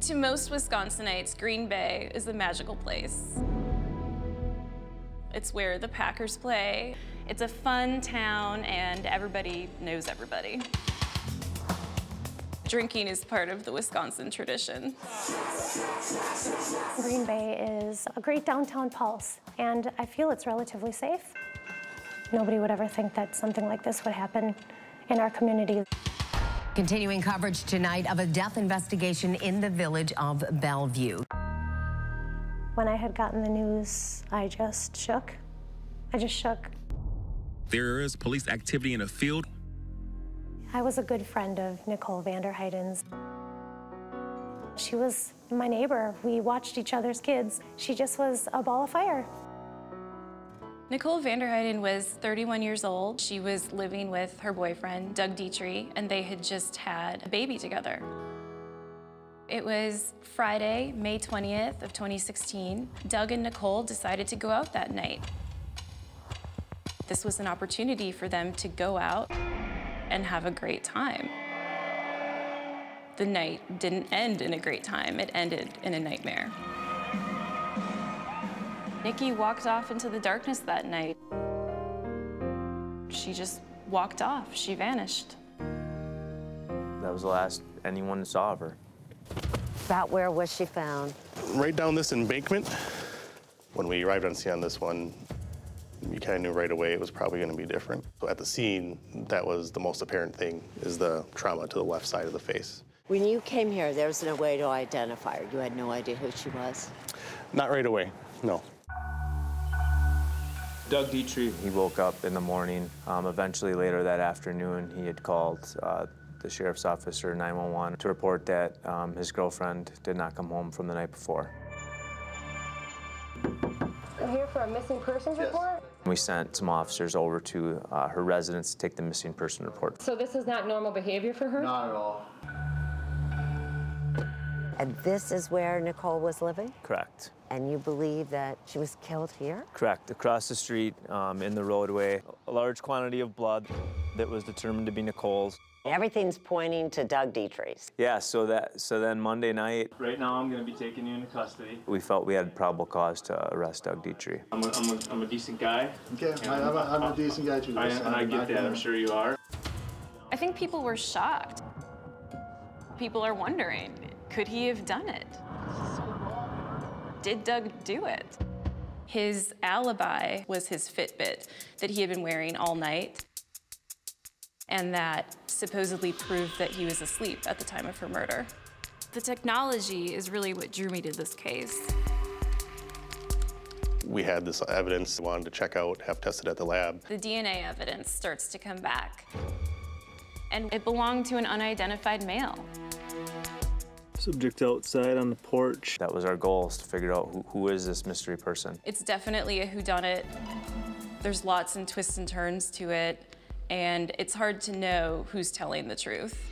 To most Wisconsinites, Green Bay is a magical place. It's where the Packers play. It's a fun town, and everybody knows everybody. Drinking is part of the Wisconsin tradition. Green Bay is a great downtown pulse, and I feel it's relatively safe. Nobody would ever think that something like this would happen in our community. Continuing coverage tonight of a death investigation in the village of Bellevue. When I had gotten the news, I just shook. I just shook. There is police activity in the field. I was a good friend of Nicole Vanderheiden's. She was my neighbor. We watched each other's kids. She just was a ball of fire. Nicole Vanderheiden was 31 years old. She was living with her boyfriend, Doug Dietrich, and they had just had a baby together. It was Friday, May 20th of 2016. Doug and Nicole decided to go out that night. This was an opportunity for them to go out and have a great time. The night didn't end in a great time. It ended in a nightmare. Nikki walked off into the darkness that night. She just walked off. She vanished. That was the last anyone saw of her. About where was she found? Right down this embankment. When we arrived on scene on this one, we kind of knew right away it was probably going to be different. So at the scene, that was the most apparent thing, is the trauma to the left side of the face. When you came here, there was no way to identify her. You had no idea who she was? Not right away, no. Doug Dietrich, he woke up in the morning. Eventually later that afternoon, he had called the sheriff's office or 911 to report that his girlfriend did not come home from the night before. I'm here for a missing persons report. We sent some officers over to her residence to take the missing person report. So this is not normal behavior for her? Not at all. And this is where Nicole was living? Correct. And you believe that she was killed here? Correct. Across the street, in the roadway, a large quantity of blood that was determined to be Nicole's. Everything's pointing to Doug Dietrich's. Yeah, so then Monday night. Right now, I'm going to be taking you into custody. We felt we had probable cause to arrest Doug Dietrich. I'm a decent guy. Okay, I'm a decent guy too. And I get that, I'm sure you are. I think people were shocked. People are wondering, could he have done it? Did Doug do it? His alibi was his Fitbit that he had been wearing all night, and that supposedly proved that he was asleep at the time of her murder. The technology is really what drew me to this case. We had this evidence we wanted to check out, have tested at the lab. The DNA evidence starts to come back, and it belonged to an unidentified male. Subject outside on the porch. That was our goal, is to figure out who is this mystery person. It's definitely a whodunit. There's lots and twists and turns to it, and it's hard to know who's telling the truth.